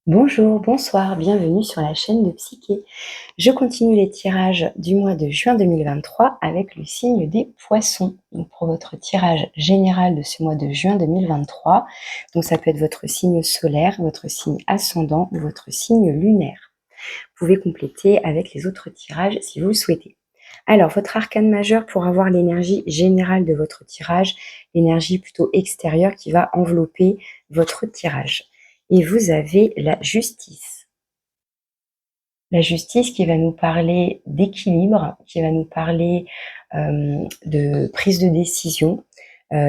Bonjour, bonsoir, bienvenue sur la chaîne de Psyché. Je continue les tirages du mois de juin 2023 avec le signe des poissons. Donc pour votre tirage général de ce mois de juin 2023, donc ça peut être votre signe solaire, votre signe ascendant ou votre signe lunaire. Vous pouvez compléter avec les autres tirages si vous le souhaitez. Alors, votre arcane majeur pour avoir l'énergie générale de votre tirage, l'énergie plutôt extérieure qui va envelopper votre tirage. Et vous avez la justice. La justice qui va nous parler d'équilibre, qui va nous parler de prise de décision,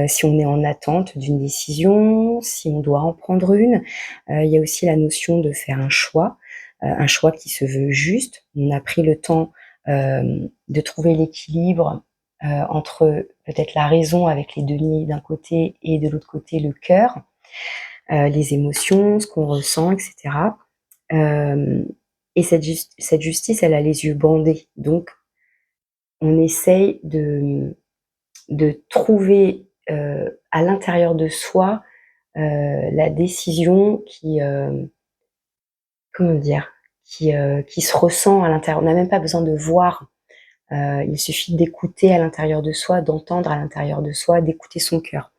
si on est en attente d'une décision, si on doit en prendre une. Il y a aussi la notion de faire un choix qui se veut juste. On a pris le temps de trouver l'équilibre entre peut-être la raison avec les deniers d'un côté et de l'autre côté le cœur, les émotions, ce qu'on ressent, etc. Et cette justice, elle a les yeux bandés. Donc, on essaye de trouver à l'intérieur de soi la décision comment dire, qui se ressent à l'intérieur. On n'a même pas besoin de voir. Il suffit d'écouter à l'intérieur de soi, d'entendre à l'intérieur de soi, d'écouter son cœur.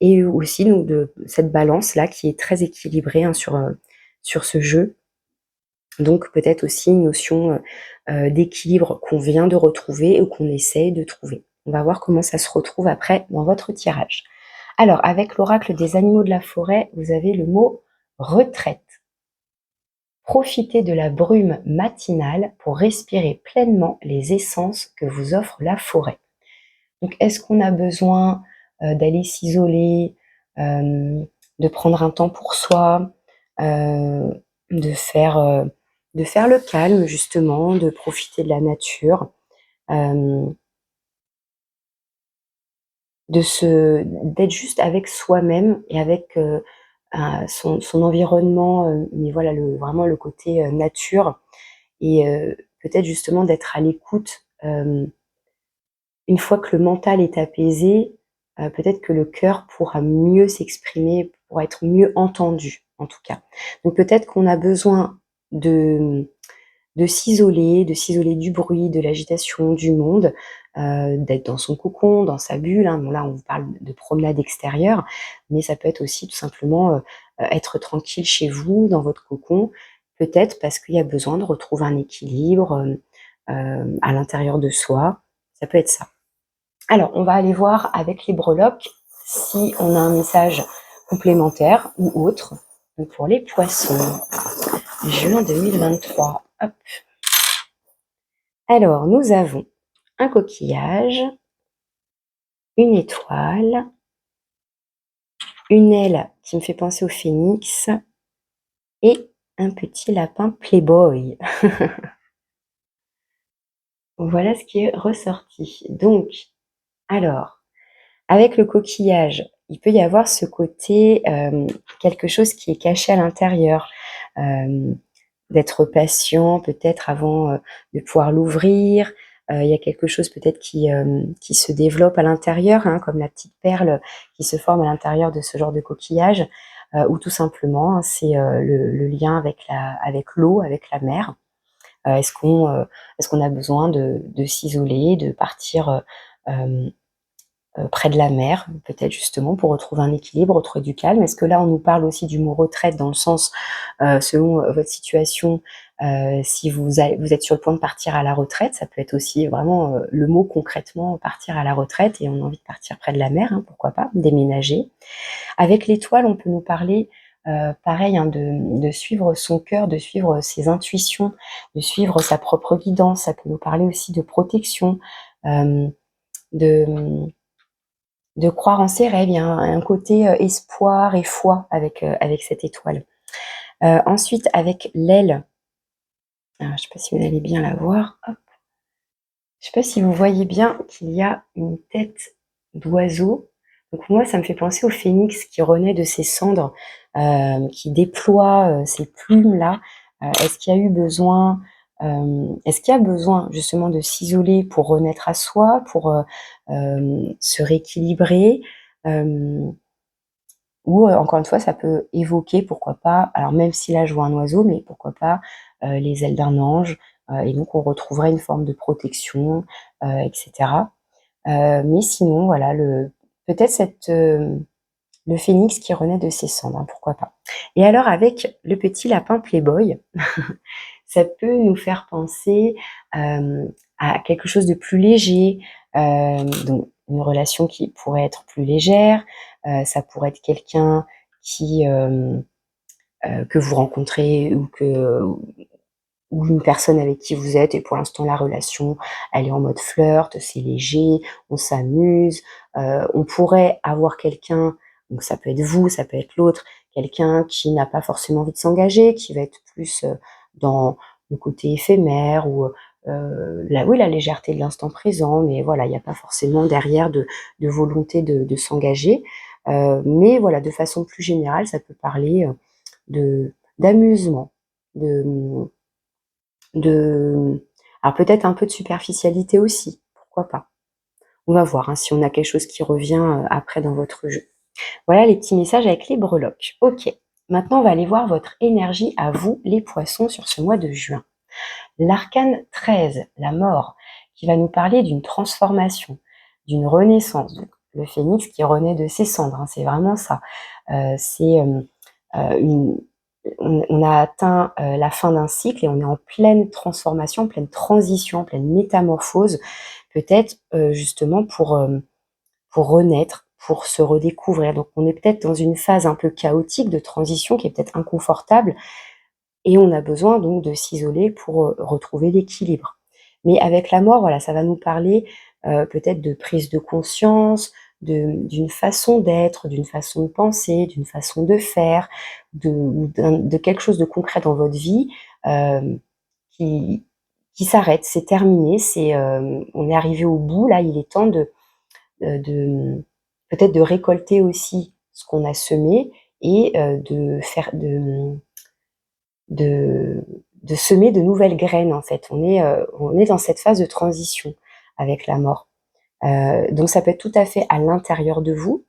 Et aussi donc de cette balance-là qui est très équilibrée hein, sur ce jeu. Donc peut-être aussi une notion d'équilibre qu'on vient de retrouver ou qu'on essaye de trouver. On va voir comment ça se retrouve après dans votre tirage. Alors, avec l'oracle des animaux de la forêt, vous avez le mot retraite. Profitez de la brume matinale pour respirer pleinement les essences que vous offre la forêt. Donc, est-ce qu'on a besoin d'aller s'isoler, de prendre un temps pour soi, de faire le calme justement, de profiter de la nature, d'être juste avec soi-même et avec son environnement, mais voilà vraiment le côté nature et peut-être justement d'être à l'écoute. Une fois que le mental est apaisé, peut-être que le cœur pourra mieux s'exprimer, pourra être mieux entendu, en tout cas. Donc peut-être qu'on a besoin de s'isoler du bruit, de l'agitation du monde, d'être dans son cocon, dans sa bulle, hein. Bon là, on vous parle de promenade extérieure, mais ça peut être aussi tout simplement, être tranquille chez vous, dans votre cocon, peut-être parce qu'il y a besoin de retrouver un équilibre, à l'intérieur de soi. Ça peut être ça. Alors, on va aller voir avec les breloques si on a un message complémentaire ou autre. Donc pour les poissons, juin 2023. Hop. Alors, nous avons un coquillage, une étoile, une aile qui me fait penser au phénix et un petit lapin Playboy. Voilà ce qui est ressorti. Donc, alors, avec le coquillage, il peut y avoir ce côté, quelque chose qui est caché à l'intérieur, d'être patient peut-être avant, de pouvoir l'ouvrir. Il y a quelque chose peut-être qui se développe à l'intérieur, hein, comme la petite perle qui se forme à l'intérieur de ce genre de coquillage, ou tout simplement, hein, c'est, le lien avec l'eau, avec la mer. Est-ce qu'on a besoin de s'isoler, de partir, près de la mer, peut-être justement pour retrouver un équilibre, retrouver du calme? Est-ce que là, on nous parle aussi du mot retraite dans le sens, selon, votre situation, si vous êtes sur le point de partir à la retraite, ça peut être aussi vraiment, le mot concrètement partir à la retraite et on a envie de partir près de la mer, hein, pourquoi pas, déménager. Avec l'étoile, on peut nous parler, pareil, hein, de suivre son cœur, de suivre ses intuitions, de suivre sa propre guidance. Ça peut nous parler aussi de protection, de croire en ses rêves. Il y a un côté espoir et foi avec cette étoile. Ensuite, avec l'aile, je ne sais pas si vous allez bien la voir. Hop. Je ne sais pas si vous voyez bien qu'il y a une tête d'oiseau. Donc moi, ça me fait penser au phénix qui renaît de ses cendres, qui déploie ses plumes là. Est-ce qu'il y a besoin justement de s'isoler pour renaître à soi, pour se rééquilibrer? ou encore une fois, ça peut évoquer, pourquoi pas, alors même si là je vois un oiseau, mais pourquoi pas les ailes d'un ange, et donc on retrouverait une forme de protection, etc. Mais sinon, voilà, peut-être le phénix qui renaît de ses cendres, hein, pourquoi pas. Et alors avec le petit lapin Playboy, ça peut nous faire penser à quelque chose de plus léger, donc une relation qui pourrait être plus légère, ça pourrait être quelqu'un que vous rencontrez ou une personne avec qui vous êtes et pour l'instant la relation, elle est en mode flirt, c'est léger, on s'amuse. On pourrait avoir quelqu'un, donc ça peut être vous, ça peut être l'autre, quelqu'un qui n'a pas forcément envie de s'engager, qui va être plus dans le côté éphémère ou la légèreté de l'instant présent, mais voilà, il n'y a pas forcément derrière de volonté de s'engager. Mais voilà, de façon plus générale, ça peut parler d'amusement, de de alors peut-être un peu de superficialité aussi, pourquoi pas? On va voir, hein, si on a quelque chose qui revient, après dans votre jeu. Voilà les petits messages avec les breloques. OK. Maintenant, on va aller voir votre énergie à vous, les poissons, sur ce mois de juin. L'arcane 13, la mort, qui va nous parler d'une transformation, d'une renaissance. Donc, le phénix qui renaît de ses cendres, hein, c'est vraiment ça. C'est une on a atteint la fin d'un cycle et on est en pleine transformation, en pleine transition, en pleine métamorphose, peut-être justement pour renaître, pour se redécouvrir. Donc on est peut-être dans une phase un peu chaotique de transition qui est peut-être inconfortable et on a besoin donc de s'isoler pour retrouver l'équilibre. Mais avec la mort, voilà, ça va nous parler peut-être de prise de conscience, d'une façon d'être, d'une façon de penser, d'une façon de faire, de quelque chose de concret dans votre vie euh, qui, qui s'arrête, c'est terminé, on est arrivé au bout, là il est temps de peut-être de récolter aussi ce qu'on a semé et de, de semer de nouvelles graines en fait. On est dans cette phase de transition avec la mort. Donc ça peut être tout à fait à l'intérieur de vous,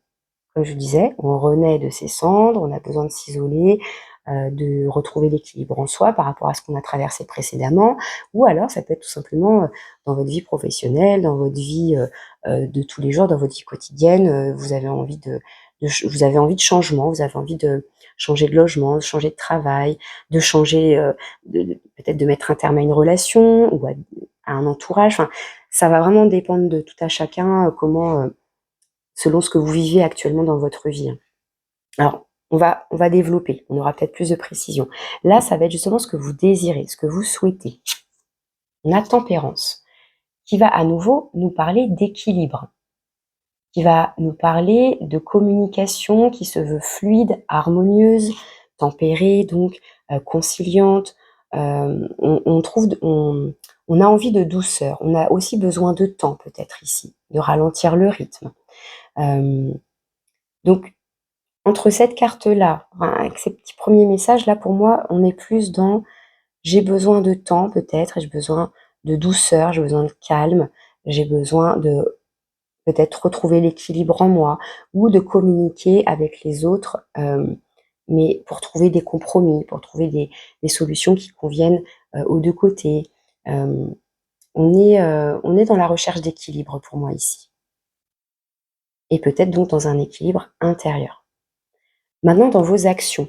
comme je disais, on renaît de ses cendres, on a besoin de s'isoler, de retrouver l'équilibre en soi par rapport à ce qu'on a traversé précédemment, ou alors ça peut être tout simplement dans votre vie professionnelle, dans votre vie de tous les jours, dans votre vie quotidienne, vous avez envie vous avez envie de changement, vous avez envie de changer de logement, de changer de travail, de changer, peut-être de mettre un terme à une relation ou à un entourage. Enfin, ça va vraiment dépendre de tout à chacun, comment selon ce que vous vivez actuellement dans votre vie, hein. Alors, on va développer, on aura peut-être plus de précision. Là, ça va être justement ce que vous désirez, ce que vous souhaitez. On a tempérance, qui va à nouveau nous parler d'équilibre, qui va nous parler de communication qui se veut fluide, harmonieuse, tempérée, donc conciliante. On a envie de douceur, on a aussi besoin de temps peut-être ici, de ralentir le rythme. Donc, entre cette carte-là, enfin, avec ces petits premiers messages-là, pour moi, on est plus dans j'ai besoin de temps peut-être, et j'ai besoin de douceur, j'ai besoin de calme, j'ai besoin de peut-être retrouver l'équilibre en moi ou de communiquer avec les autres, mais pour trouver des compromis, pour trouver des solutions qui conviennent aux deux côtés. Euh, on est dans la recherche d'équilibre pour moi ici. Et peut-être donc dans un équilibre intérieur. Maintenant, dans vos actions.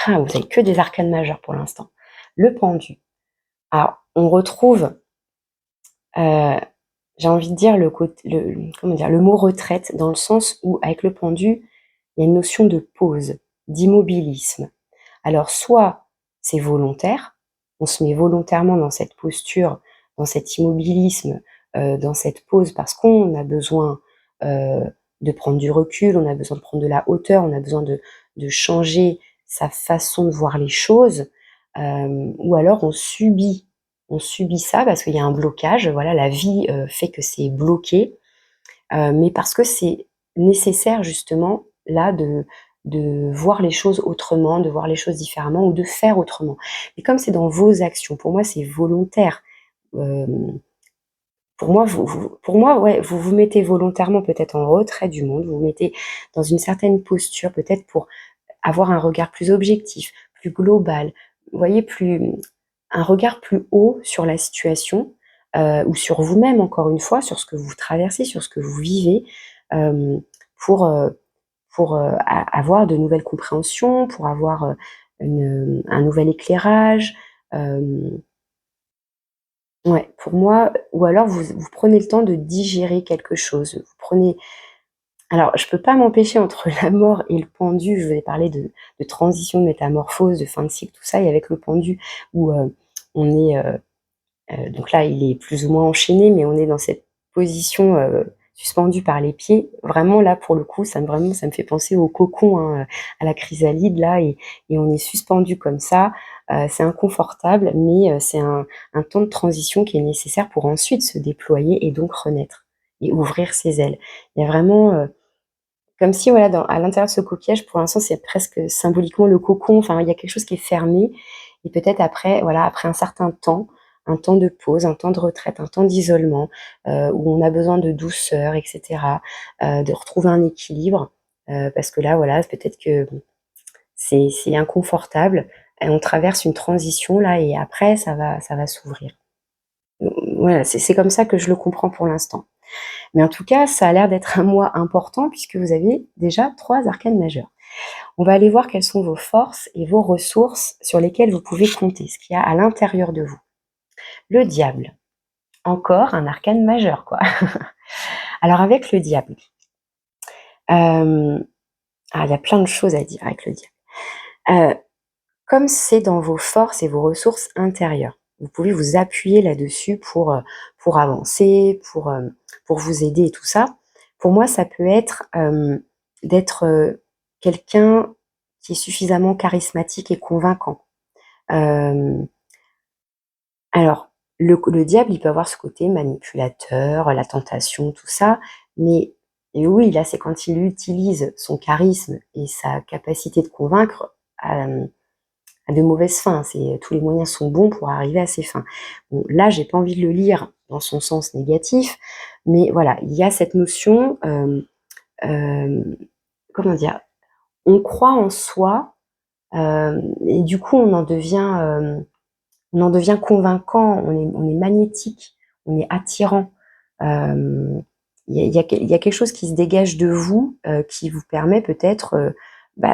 Ah, vous avez que des arcanes majeures pour l'instant. Le pendu. Alors, on retrouve, j'ai envie de dire comment dire, le mot retraite dans le sens où avec le pendu, il y a une notion de pause, d'immobilisme. Alors, soit c'est volontaire, on se met volontairement dans cette posture, dans cet immobilisme, dans cette pause parce qu'on a besoin de prendre du recul, on a besoin de prendre de la hauteur, on a besoin de changer sa façon de voir les choses, ou alors on subit ça parce qu'il y a un blocage, voilà, la vie fait que c'est bloqué, mais parce que c'est nécessaire justement là de voir les choses autrement, de voir les choses différemment ou de faire autrement. Et comme c'est dans vos actions, pour moi c'est volontaire. pour moi, ouais, vous vous mettez volontairement peut-être en retrait du monde, vous vous mettez dans une certaine posture, peut-être pour avoir un regard plus objectif, plus global, vous voyez, un regard plus haut sur la situation, ou sur vous-même encore une fois, sur ce que vous traversez, sur ce que vous vivez, hem, pour, avoir de nouvelles compréhensions, pour avoir, un nouvel éclairage, hem, ouais, pour moi, ou alors vous prenez le temps de digérer quelque chose. Vous prenez Alors je peux pas m'empêcher entre la mort et le pendu, je vous ai parlé de transition, de métamorphose, de fin de cycle, tout ça, et avec le pendu où, on est, donc là, il est plus ou moins enchaîné, mais on est dans cette position, suspendu par les pieds. Vraiment là, pour le coup, ça me fait penser au cocon, hein, à la chrysalide là, et on est suspendu comme ça. C'est inconfortable, mais c'est un temps de transition qui est nécessaire pour ensuite se déployer et donc renaître et ouvrir ses ailes. Il y a vraiment, comme si voilà, à l'intérieur de ce coquillage, pour l'instant, c'est presque symboliquement le cocon, enfin, il y a quelque chose qui est fermé, et peut-être après, voilà, après un temps de pause, un temps de retraite, un temps d'isolement, où on a besoin de douceur et cetera, de retrouver un équilibre, parce que là, voilà, peut-être que c'est inconfortable et on traverse une transition là, et après ça va s'ouvrir. Voilà, c'est comme ça que je le comprends pour l'instant. Mais en tout cas, ça a l'air d'être un mois important puisque vous avez déjà 3 arcanes majeures. On va aller voir quelles sont vos forces et vos ressources sur lesquelles vous pouvez compter, ce qu'il y a à l'intérieur de vous. Le diable, encore un arcane majeur, quoi. Alors avec le diable, il y a plein de choses à dire avec le diable. Comme c'est dans vos forces et vos ressources intérieures, vous pouvez vous appuyer là-dessus pour avancer, pour vous aider et tout ça. Pour moi, ça peut être, d'être, quelqu'un qui est suffisamment charismatique et convaincant. Hem, alors le diable, il peut avoir ce côté manipulateur, la tentation, tout ça, mais et oui, là, c'est quand il utilise son charisme et sa capacité de convaincre, hem à de mauvaises fins. Tous les moyens sont bons pour arriver à ses fins. Bon, là, j'ai pas envie de le lire dans son sens négatif, mais voilà, il y a cette notion, hem, comment dire? On croit en soi, et du coup, on en devient convaincant, on est magnétique, on est attirant. Hem, il y a quelque chose qui se dégage de vous, qui vous permet peut-être,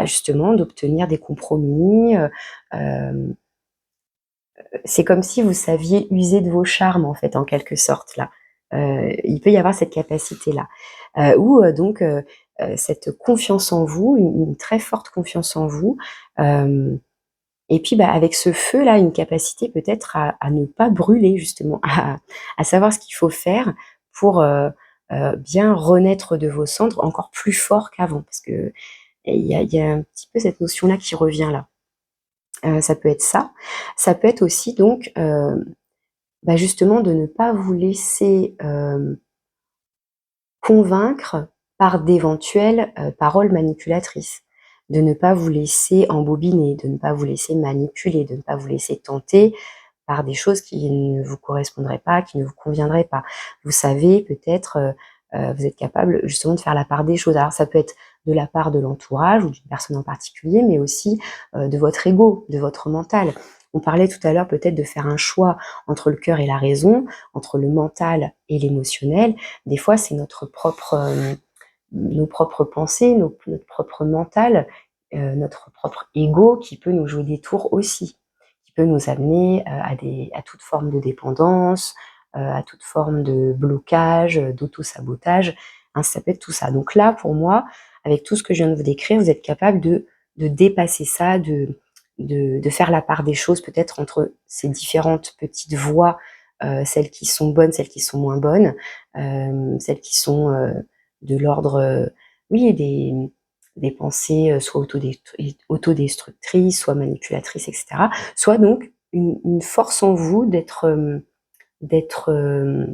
justement d'obtenir des compromis, hem c'est comme si vous saviez user de vos charmes, en fait, en quelque sorte, là. Il peut y avoir cette capacité-là. Ou donc cette confiance en vous, une très forte confiance en vous, hem et puis, avec ce feu-là, une capacité peut-être à ne pas brûler justement, à savoir ce qu'il faut faire pour, bien renaître de vos cendres encore plus fort qu'avant. Parce que il y a un petit peu cette notion-là qui revient là. Ça peut être ça. Ça peut être aussi donc, justement de ne pas vous laisser, convaincre par d'éventuelles, paroles manipulatrices. De ne pas vous laisser embobiner, de ne pas vous laisser manipuler, de ne pas vous laisser tenter par des choses qui ne vous correspondraient pas, qui ne vous conviendraient pas. Vous savez peut-être, vous êtes capable justement de faire la part des choses. Alors ça peut être de la part de l'entourage ou d'une personne en particulier, mais aussi, de votre ego, de votre mental. On parlait tout à l'heure peut-être de faire un choix entre le cœur et la raison, entre le mental et l'émotionnel. Des fois, c'est nos propres pensées, notre propre mental, notre propre ego qui peut nous jouer des tours aussi, qui peut nous amener, à toute forme de dépendance, à toute forme de blocage, d'auto-sabotage, hein, ça peut être tout ça. Donc là, pour moi, avec tout ce que je viens de vous décrire, vous êtes capable de dépasser ça, de faire la part des choses peut-être entre ces différentes petites voies, celles qui sont bonnes, celles qui sont moins bonnes, celles qui sont, de l'ordre, oui, des pensées, soit autodestructrices, soit manipulatrices et cetera. Soit donc une force en vous d'être,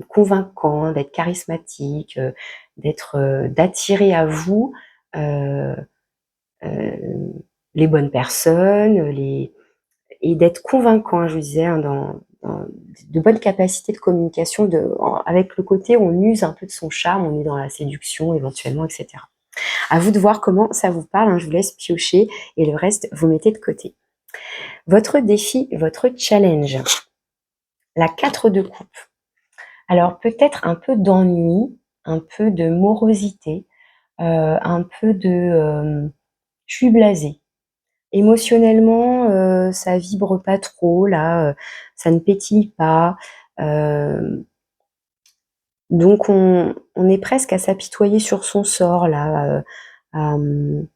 convaincant, d'être charismatique, d'attirer à vous, heu heu, les bonnes personnes, les et d'être convaincant, je vous disais, hein, de bonnes capacités de communication avec le côté où on use un peu de son charme, on est dans la séduction éventuellement, etc. À vous de voir comment ça vous parle, hein, je vous laisse piocher et le reste, vous mettez de côté. Votre défi, votre challenge, la 4 de coupe. Alors peut-être un peu d'ennui, un peu de morosité, un peu de je suis blasée. Émotionnellement, ça vibre pas trop là, ça ne pétille pas. Donc on est presque à s'apitoyer sur son sort là. Il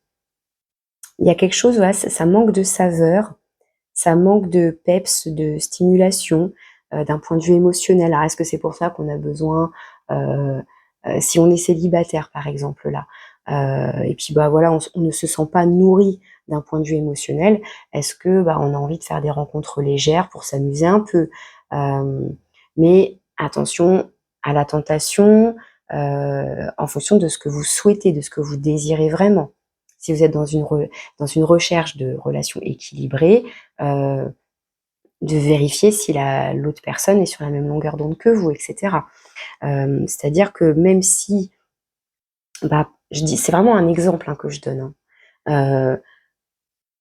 y a quelque chose, voilà, ça manque de saveur, ça manque de peps, de stimulation d'un point de vue émotionnel. Alors est-ce que c'est pour ça qu'on a besoin, si on est célibataire par exemple là, et puis bah voilà, on ne se sent pas nourri d'un point de vue émotionnel, est-ce que bah, on a envie de faire des rencontres légères pour s'amuser un peu, mais attention à la tentation, en fonction de ce que vous souhaitez, de ce que vous désirez vraiment. Si vous êtes dans une recherche de relations équilibrées, de vérifier si l'autre personne est sur la même longueur d'onde que vous, etc. C'est-à-dire que même si, bah, je dis, c'est vraiment un exemple hein, que je donne. Hein.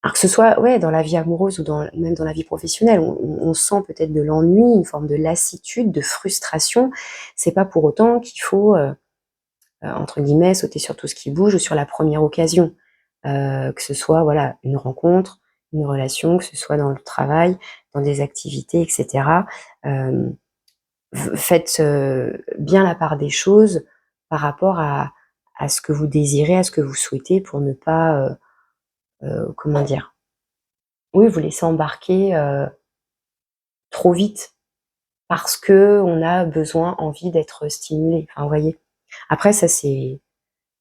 Alors que ce soit ouais, dans la vie amoureuse ou même dans la vie professionnelle, on sent peut-être de l'ennui, une forme de lassitude, de frustration. C'est pas pour autant qu'il faut, entre guillemets, sauter sur tout ce qui bouge ou sur la première occasion. Que ce soit voilà, une rencontre, une relation, que ce soit dans le travail, dans des activités, etc. Faites bien la part des choses par rapport à ce que vous désirez, à ce que vous souhaitez pour ne pas, comment dire, oui, vous laisser embarquer trop vite parce que on a besoin, envie d'être stimulé. Enfin, vous voyez. Après, ça c'est,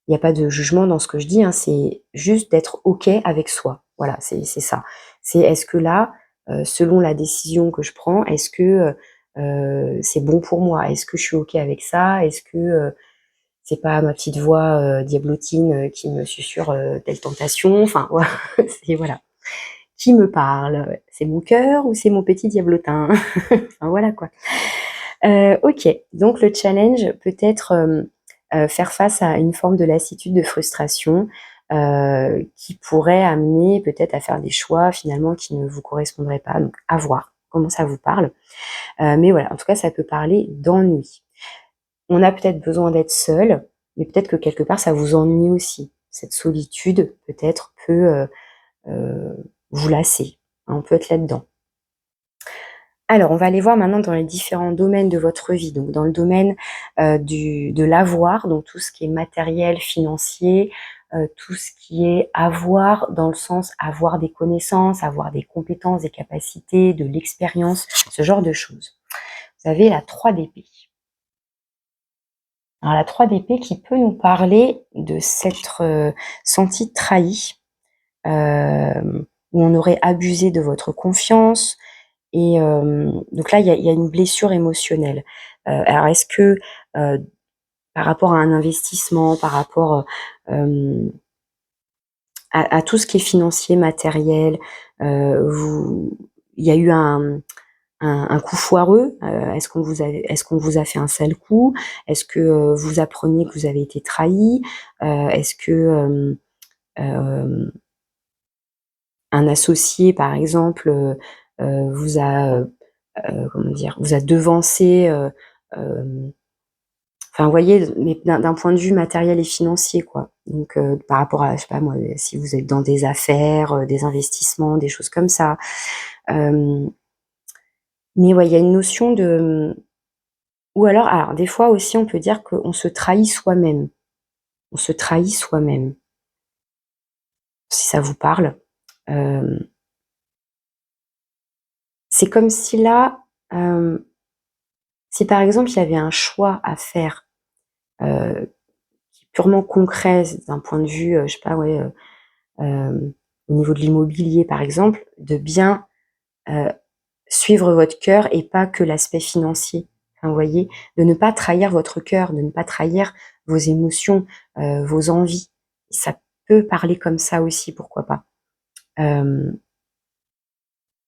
il n'y a pas de jugement dans ce que je dis, hein, c'est juste d'être OK avec soi. Voilà, c'est ça. C'est est-ce que là, selon la décision que je prends, est-ce que c'est bon pour moi? Est-ce que je suis OK avec ça? Est-ce que c'est pas ma petite voix diablotine qui me susurre telle tentation? Enfin, voilà, c'est voilà. Qui me parle? C'est mon cœur ou c'est mon petit diablotin? Enfin, voilà quoi. OK, donc le challenge peut être faire face à une forme de lassitude, de frustration, qui pourrait amener peut-être à faire des choix finalement qui ne vous correspondraient pas. Donc à voir comment ça vous parle. Mais voilà, en tout cas, ça peut parler d'ennui. On a peut-être besoin d'être seul, mais peut-être que quelque part ça vous ennuie aussi. Cette solitude peut-être peut, vous lasser, hein, on peut être là-dedans. Alors, on va aller voir maintenant dans les différents domaines de votre vie. Donc, dans le domaine de l'avoir, donc tout ce qui est matériel, financier, tout ce qui est avoir dans le sens avoir des connaissances, avoir des compétences, des capacités, de l'expérience, ce genre de choses. Vous avez la 3 d'épée. Alors, la 3 d'épée qui peut nous parler de s'être senti trahi, où on aurait abusé de votre confiance. Et donc là, il y a une blessure émotionnelle. Alors est-ce que, par rapport à un investissement, par rapport, à tout ce qui est financier, matériel, vous il y a eu un coup foireux? Est-ce qu'on vous a fait un sale coup? Est-ce que, vous apprenez que vous avez été trahi? Est-ce que, un associé, par exemple, vous a, comment dire? Vous a devancé, enfin, vous voyez, mais d'un point de vue matériel et financier, quoi. Donc, par rapport à, je sais pas moi, si vous êtes dans des affaires, des investissements, des choses comme ça. Hem, mais ouais, il y a une notion de, ou alors des fois aussi, on peut dire qu'on se trahit soi-même. On se trahit soi-même, si ça vous parle. Hem, c'est comme si là, si par exemple, il y avait un choix à faire, heu, purement concret d'un point de vue, je sais pas, ouais, au niveau de l'immobilier par exemple, de bien, heu, suivre votre cœur et pas que l'aspect financier. Enfin, vous voyez? De ne pas trahir votre cœur, de ne pas trahir vos émotions, vos envies. Ça peut parler comme ça aussi, pourquoi pas. Hem,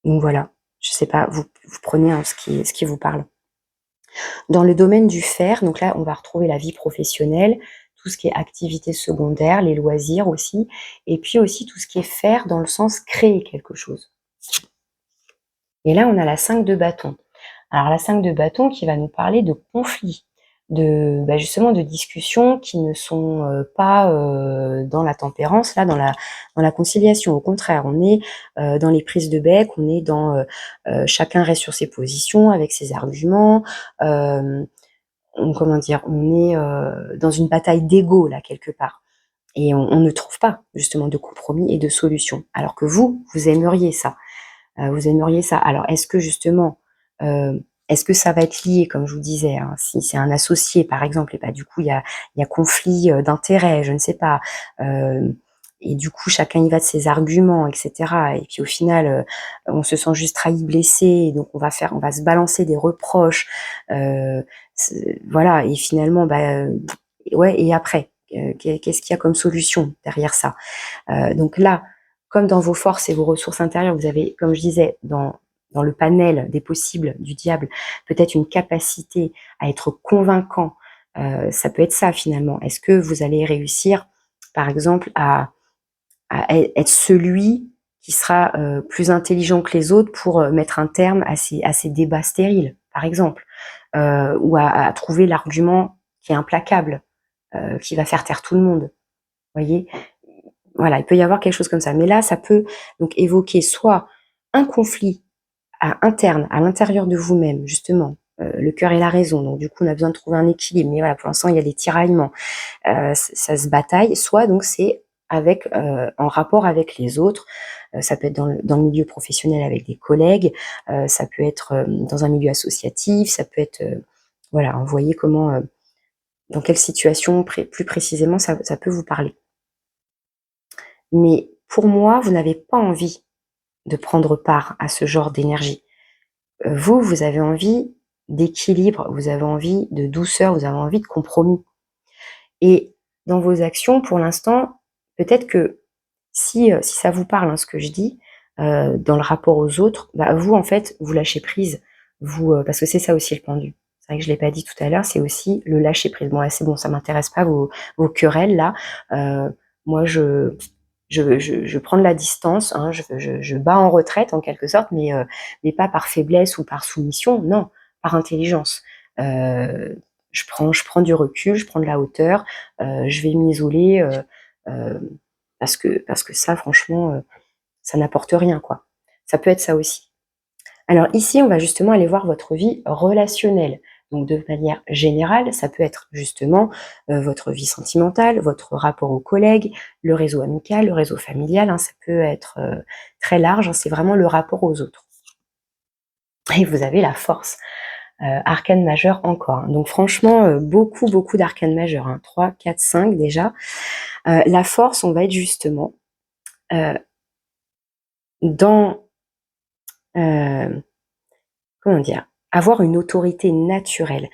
donc voilà. Je sais pas, vous prenez ce qui vous parle. Dans le domaine du faire, donc là, on va retrouver la vie professionnelle, tout ce qui est activités secondaires, les loisirs aussi, et puis aussi tout ce qui est faire dans le sens créer quelque chose. Et là, on a la 5 de bâton. Alors la 5 de bâton qui va nous parler de conflits, justement de discussions qui ne sont pas dans la tempérance, là, dans la conciliation. Au contraire, on est dans les prises de bec, on est dans chacun reste sur ses positions avec ses arguments. Comment dire, on est dans une bataille d'ego là quelque part. Et on ne trouve pas justement de compromis et de solution. Alors que vous aimeriez ça. Vous aimeriez ça. Alors, est-ce que justement, est-ce que ça va être lié, comme je vous disais, hein, si c'est un associé, par exemple, et bah, du coup, il y a conflit d'intérêts, je ne sais pas, et du coup, chacun y va de ses arguments, etc. Et puis, au final, on se sent juste trahi, blessé, et donc on va se balancer des reproches, voilà, et finalement, ouais, et après, qu'est-ce qu'il y a comme solution derrière ça? Donc là, comme dans vos forces et vos ressources intérieures, vous avez, comme je disais, dans le panel des possibles du diable, peut-être une capacité à être convaincant. Ça peut être ça finalement. Est-ce que vous allez réussir, par exemple, à être celui qui sera plus intelligent que les autres pour mettre un terme à ces débats stériles, par exemple, ou à trouver l'argument qui est implacable, qui va faire taire tout le monde. Voyez, voilà, il peut y avoir quelque chose comme ça. Mais là, ça peut donc évoquer soit un conflit interne, à l'intérieur de vous-même, justement, le cœur et la raison. Donc du coup, on a besoin de trouver un équilibre. Mais voilà, pour l'instant, il y a des tiraillements. Ça se bataille. Soit donc c'est en rapport avec les autres. Ça peut être dans le milieu professionnel avec des collègues. Ça peut être dans un milieu associatif. Ça peut être, voilà, vous voyez comment, dans quelle situation plus précisément ça peut vous parler. Mais pour moi, vous n'avez pas envie de prendre part à ce genre d'énergie. Vous avez envie d'équilibre, vous avez envie de douceur, vous avez envie de compromis. Et dans vos actions, pour l'instant, peut-être que si ça vous parle, hein, ce que je dis, dans le rapport aux autres, vous, en fait, vous lâchez prise. Parce que c'est ça aussi le pendu. C'est vrai que je l'ai pas dit tout à l'heure, c'est aussi le lâcher prise. Bon, là, c'est bon, ça m'intéresse pas vos querelles là. Moi, je prends de la distance, hein, je bats en retraite en quelque sorte, mais pas par faiblesse ou par soumission, non, par intelligence. Je prends du recul, je prends de la hauteur, je vais m'isoler parce que ça, franchement, ça n'apporte rien, quoi. Ça peut être ça aussi. Alors ici, on va justement aller voir votre vie relationnelle. Donc de manière générale, ça peut être justement votre vie sentimentale, votre rapport aux collègues, le réseau amical, le réseau familial, hein, ça peut être très large, hein, c'est vraiment le rapport aux autres. Et vous avez la force, arcane majeur encore. Hein. Donc franchement, beaucoup d'arcanes majeurs, hein, 3, 4, 5 déjà. La force, on va être justement dans... comment dire, avoir une autorité naturelle,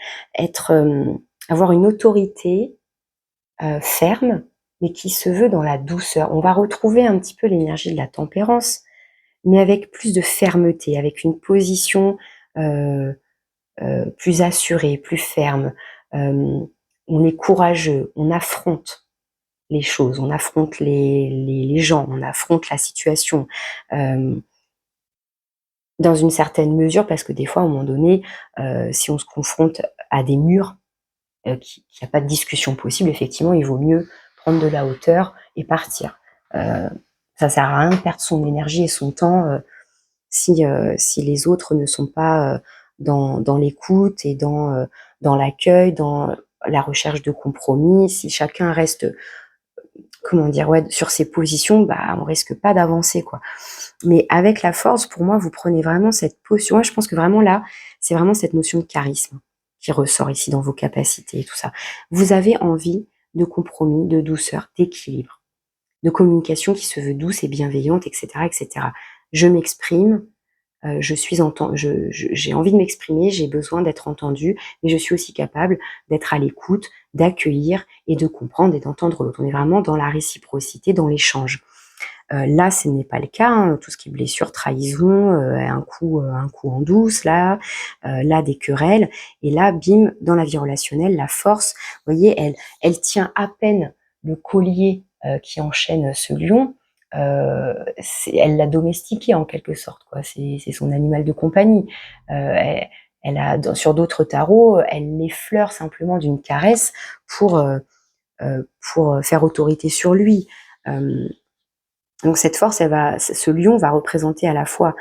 avoir une autorité ferme, mais qui se veut dans la douceur. On va retrouver un petit peu l'énergie de la tempérance, mais avec plus de fermeté, avec une position plus assurée, plus ferme. On est courageux, on affronte les choses, on affronte les gens, on affronte la situation. Dans une certaine mesure, parce que des fois, à un moment donné, si on se confronte à des murs, qu'il y a pas de discussion possible, effectivement, il vaut mieux prendre de la hauteur et partir. Ça sert à rien de perdre son énergie et son temps, si les autres ne sont pas, dans l'écoute et dans l'accueil, dans la recherche de compromis. Si chacun reste, comment dire? Ouais, sur ses positions, on risque pas d'avancer, quoi. Mais avec la force, pour moi, vous prenez vraiment cette posture. Moi, je pense que vraiment là, c'est vraiment cette notion de charisme qui ressort ici dans vos capacités et tout ça. Vous avez envie de compromis, de douceur, d'équilibre, de communication qui se veut douce et bienveillante, etc., etc. Je m'exprime, j'ai envie de m'exprimer, j'ai besoin d'être entendue, mais je suis aussi capable d'être à l'écoute, d'accueillir et de comprendre et d'entendre l'autre. On est vraiment dans la réciprocité, dans l'échange. Là, ce n'est pas le cas, hein, tout ce qui est blessure, trahison, un coup en douce là, là des querelles et là bim, dans la vie relationnelle, la force, vous voyez, elle tient à peine le collier, qui enchaîne ce lion, elle l'a domestiqué en quelque sorte quoi, c'est son animal de compagnie. Elle a sur d'autres tarots, elle l'effleure simplement d'une caresse pour, pour faire autorité sur lui. Donc cette force, ce lion va représenter à la fois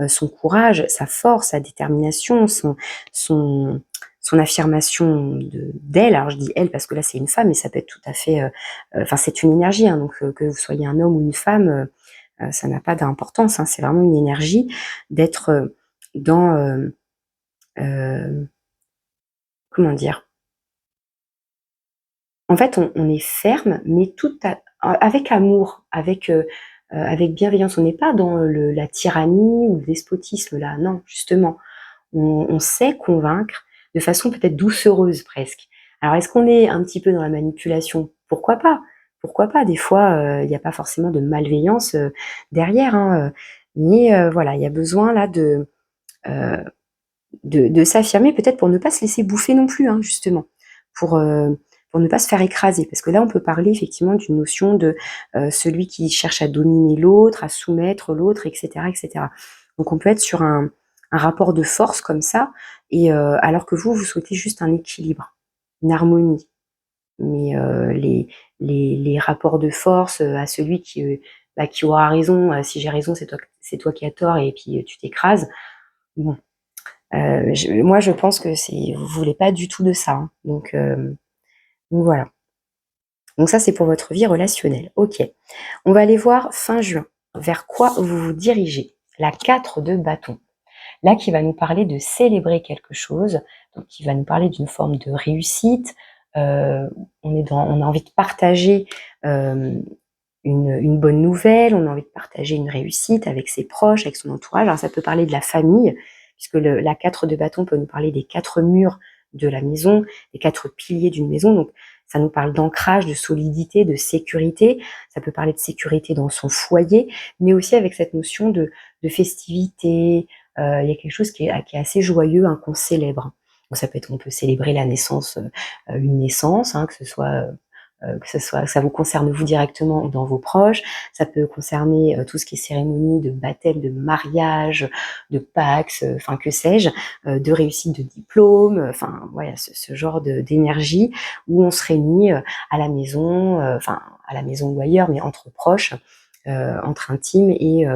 son courage, sa force, sa détermination, son, son affirmation d'elle. Alors je dis elle parce que là c'est une femme, mais ça peut être tout à fait, enfin c'est une énergie, hein, donc que vous soyez un homme ou une femme, ça n'a pas d'importance. Hein, c'est vraiment une énergie d'être dans, comment dire, en fait, on est ferme, mais avec amour, avec bienveillance. On n'est pas dans la tyrannie ou le despotisme là, non, justement. On sait convaincre de façon peut-être doucereuse presque. Alors est-ce qu'on est un petit peu dans la manipulation? Pourquoi pas? Pourquoi pas? Des fois, il n'y a pas forcément de malveillance derrière, hein, mais voilà, il y a besoin là euh, de s'affirmer peut-être pour ne pas se laisser bouffer non plus, hein, justement, pour, euh, pour ne pas se faire écraser. Parce que là, on peut parler effectivement d'une notion de celui qui cherche à dominer l'autre, à soumettre l'autre, etc., etc. Donc on peut être sur un rapport de force comme ça, et alors que vous souhaitez juste un équilibre, une harmonie. Mais les rapports de force à celui qui aura raison, si j'ai raison, c'est toi qui as tort, et puis tu t'écrases. Bon, moi, je pense que vous voulez pas du tout de ça, hein. Donc voilà. Donc ça, c'est pour votre vie relationnelle. Ok. On va aller voir fin juin. Vers quoi vous vous dirigez? La 4 de bâton. Là, qui va nous parler de célébrer quelque chose. Donc, qui va nous parler d'une forme de réussite. On a envie de partager une bonne nouvelle. On a envie de partager une réussite avec ses proches, avec son entourage. Alors, ça peut parler de la famille, puisque la 4 de bâton peut nous parler des 4 murs de la maison, des 4 piliers d'une maison. Donc, ça nous parle d'ancrage, de solidité, de sécurité. Ça peut parler de sécurité dans son foyer, mais aussi avec cette notion de festivité. Il y a quelque chose qui est assez joyeux, hein, qu'on célèbre. Donc, ça peut être, on peut célébrer la naissance, une naissance, hein, que ça vous concerne vous directement ou dans vos proches. Ça peut concerner tout ce qui est cérémonie de baptême, de mariage, de Pax, enfin que sais-je, de réussite de diplôme, enfin voilà, ce genre d'énergie où on se réunit à la maison, enfin à la maison ou ailleurs, mais entre proches, entre intimes, et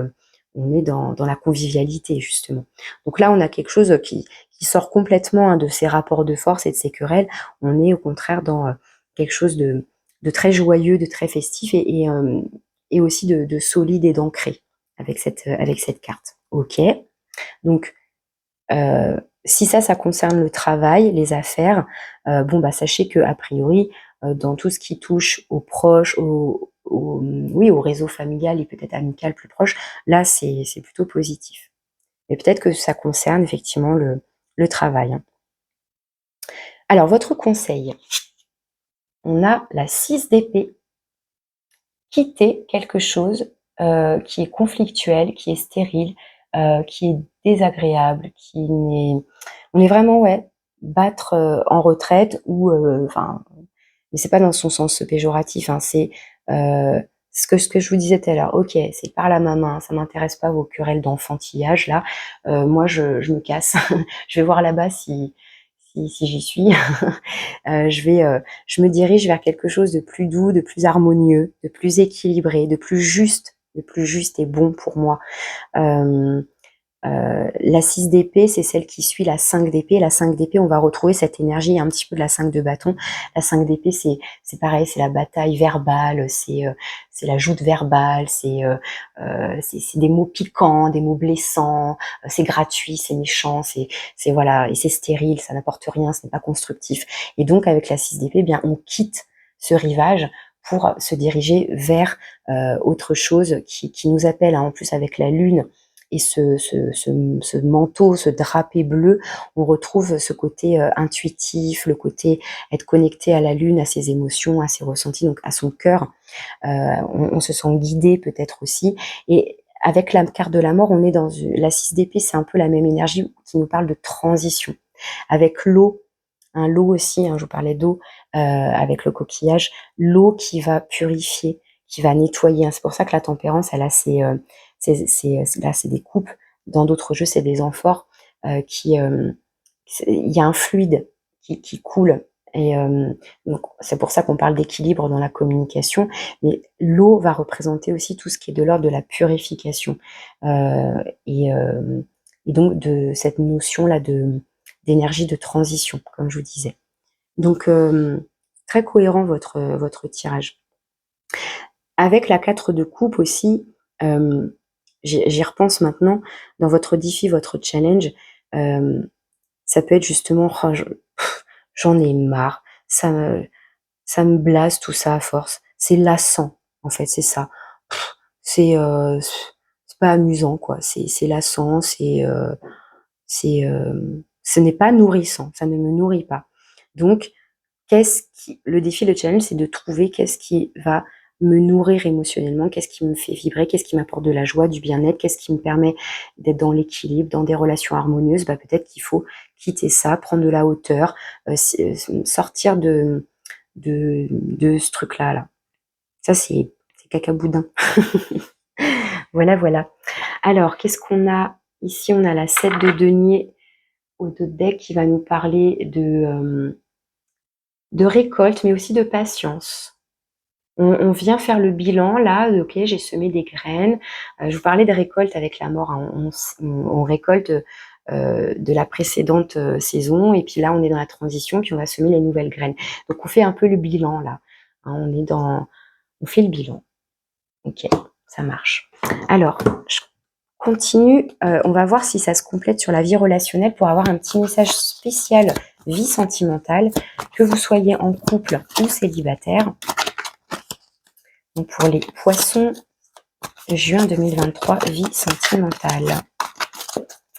on est dans la convivialité justement. Donc là, on a quelque chose qui sort complètement, hein, de ces rapports de force et de ces querelles. On est au contraire dans quelque chose de très joyeux, de très festif, et aussi de solide et d'ancré avec cette carte. Ok. Donc si ça concerne le travail, les affaires, bon bah sachez que a priori, dans tout ce qui touche aux proches, oui, au réseau familial et peut-être amical plus proche, là c'est plutôt positif. Mais peut-être que ça concerne effectivement le travail, hein. Alors votre conseil, on a la 6 d'épée. Quitter quelque chose qui est conflictuel, qui est stérile, qui est désagréable, on est vraiment, ouais, battre en retraite, ou enfin, mais c'est pas dans son sens péjoratif, hein, c'est ce que je vous disais tout à l'heure. Ok, c'est par la main, ça m'intéresse pas vos querelles d'enfantillage là. Moi, je me casse. Je vais voir là-bas si j'y suis. Je me dirige vers quelque chose de plus doux, de plus harmonieux, de plus équilibré, de plus juste et bon pour moi. Euh, la 6 d'épée, c'est celle qui suit la 5 d'épée. La 5 d'épée, on va retrouver cette énergie un petit peu de la 5 de bâton. La 5 d'épée, c'est pareil, c'est la bataille verbale, c'est la joute verbale, c'est des mots piquants, des mots blessants, c'est gratuit, c'est méchant, c'est voilà, et c'est stérile, ça n'apporte rien, ce n'est pas constructif. Et donc avec la 6 d'épée, eh bien on quitte ce rivage pour se diriger vers autre chose qui nous appelle, hein, en plus avec la lune et ce manteau, ce drapé bleu, on retrouve ce côté intuitif, le côté être connecté à la lune, à ses émotions, à ses ressentis, donc à son cœur. On se sent guidé peut-être aussi. Et avec la carte de la mort, on est dans la 6 d'épée, c'est un peu la même énergie qui nous parle de transition. Avec l'eau, l'eau aussi, je vous parlais d'eau, avec le coquillage, l'eau qui va purifier, qui va nettoyer. C'est pour ça que la tempérance, elle a là, c'est des coupes. Dans d'autres jeux, c'est des amphores il y a un fluide qui coule. Et donc c'est pour ça qu'on parle d'équilibre dans la communication. Mais l'eau va représenter aussi tout ce qui est de l'ordre de la purification. Et donc de cette notion-là d'énergie de transition, comme je vous disais. Donc très cohérent votre tirage. Avec la 4 de coupe aussi, j'y repense maintenant, dans votre défi, votre challenge, ça peut être justement j'en ai marre, ça me blase tout ça à force, c'est lassant en fait, c'est ça. C'est pas amusant quoi, c'est lassant, ce n'est pas nourrissant, ça ne me nourrit pas. Donc le défi, le challenge, c'est de trouver qu'est-ce qui va me nourrir émotionnellement, qu'est-ce qui me fait vibrer, qu'est-ce qui m'apporte de la joie, du bien-être, qu'est-ce qui me permet d'être dans l'équilibre, dans des relations harmonieuses. Peut-être qu'il faut quitter ça, prendre de la hauteur, sortir de ce truc-là. Là. Ça, c'est cacaboudin. Voilà. Alors, qu'est-ce qu'on a ici? On a la 7 de denier au dos de deck qui va nous parler de récolte, mais aussi de patience. On vient faire le bilan, là, ok, j'ai semé des graines. Je vous parlais de récolte avec la mort, on récolte de la précédente saison, et puis là, on est dans la transition, puis on va semer les nouvelles graines. Donc, on fait un peu le bilan, là. On fait le bilan. Ok, ça marche. Alors, je continue. On va voir si ça se complète sur la vie relationnelle pour avoir un petit message spécial vie sentimentale, que vous soyez en couple ou célibataire. Donc pour les poissons, juin 2023, vie sentimentale.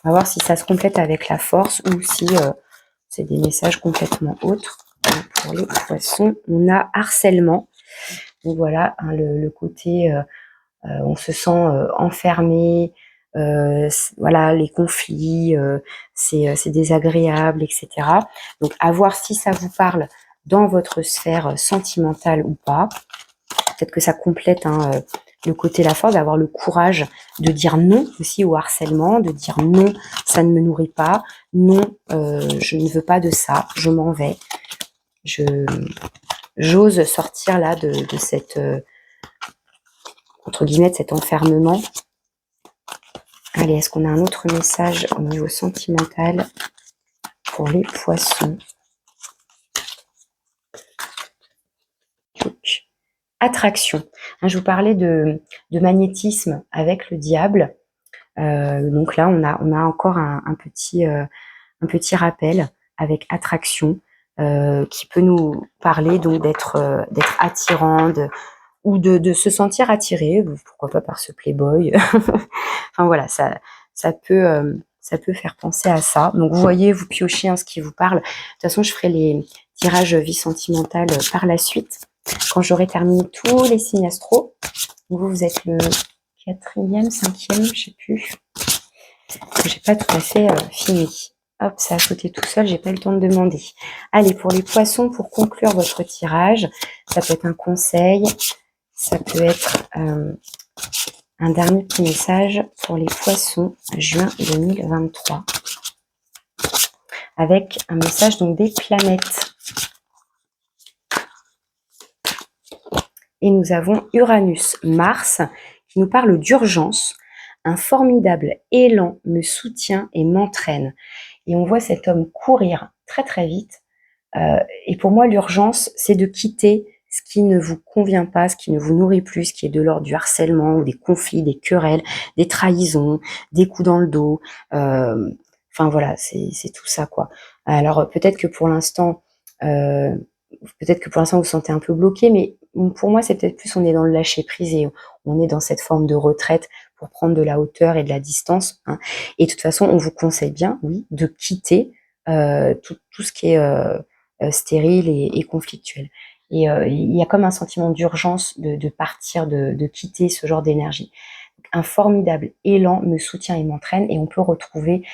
On va voir si ça se complète avec la force ou si c'est des messages complètement autres. Donc pour les poissons, on a harcèlement. Donc voilà, le côté, on se sent enfermé, voilà, les conflits, c'est désagréable, etc. Donc à voir si ça vous parle dans votre sphère sentimentale ou pas. Peut-être que ça complète le côté la force, d'avoir le courage de dire non aussi au harcèlement, de dire non, ça ne me nourrit pas, non, je ne veux pas de ça, je m'en vais. J'ose sortir là de cette, entre guillemets, de cet enfermement. Allez, est-ce qu'on a un autre message au niveau sentimental pour les poissons? Attraction. Je vous parlais de magnétisme avec le diable. Donc là, on a encore un petit rappel avec attraction qui peut nous parler donc d'être attirant ou de se sentir attiré, pourquoi pas par ce playboy. Enfin voilà, ça peut faire penser à ça. Donc vous voyez, vous piochez ce qui vous parle. De toute façon, je ferai les tirages vie sentimentale par la suite, quand j'aurai terminé tous les signes astro. Vous êtes le 4e, 5e, je sais plus. J'ai pas tout à fait fini. Hop, ça a sauté tout seul, j'ai pas eu le temps de demander. Allez, pour les poissons, pour conclure votre tirage, ça peut être un conseil, ça peut être un dernier petit message pour les poissons, juin 2023. Avec un message donc des planètes. Et nous avons Uranus, Mars, qui nous parle d'urgence. Un formidable élan me soutient et m'entraîne. Et on voit cet homme courir très très vite. Et pour moi, l'urgence, c'est de quitter ce qui ne vous convient pas, ce qui ne vous nourrit plus, ce qui est de l'ordre du harcèlement ou des conflits, des querelles, des trahisons, des coups dans le dos. Enfin voilà, c'est tout ça quoi. Alors peut-être que pour l'instant, peut-être que pour l'instant vous vous sentez un peu bloqué, mais pour moi c'est peut-être plus on est dans le lâcher prise et on est dans cette forme de retraite pour prendre de la hauteur et de la distance, hein. Et de toute façon, on vous conseille bien, oui, de quitter tout ce qui est stérile et conflictuel. Et il y a comme un sentiment d'urgence de partir, de quitter ce genre d'énergie. Un formidable élan me soutient et m'entraîne, et on peut retrouver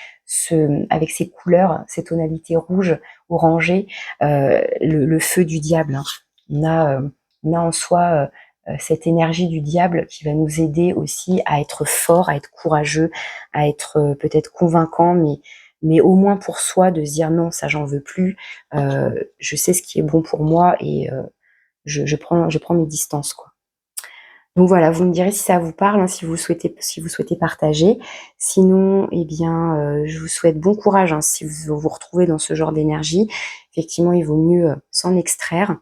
avec ces couleurs, ces tonalités rouges, orangées, le feu du diable, hein. On a en soi cette énergie du diable qui va nous aider aussi à être fort, à être courageux, à être peut-être convaincant, mais au moins pour soi, de se dire non, ça j'en veux plus, je sais ce qui est bon pour moi, et je prends mes distances, quoi. Donc voilà, vous me direz si ça vous parle, hein, si vous souhaitez partager. Sinon, eh bien, je vous souhaite bon courage, hein, si vous vous retrouvez dans ce genre d'énergie. Effectivement, il vaut mieux s'en extraire.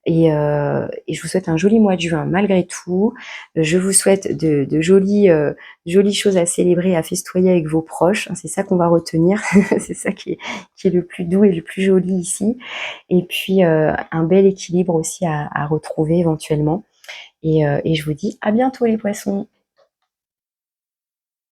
Et je vous souhaite un joli mois de juin malgré tout. Je vous souhaite de jolies choses à célébrer, à festoyer avec vos proches, hein, c'est ça qu'on va retenir. C'est ça qui est le plus doux et le plus joli ici. Et puis, un bel équilibre aussi à retrouver éventuellement. Et je vous dis à bientôt les poissons.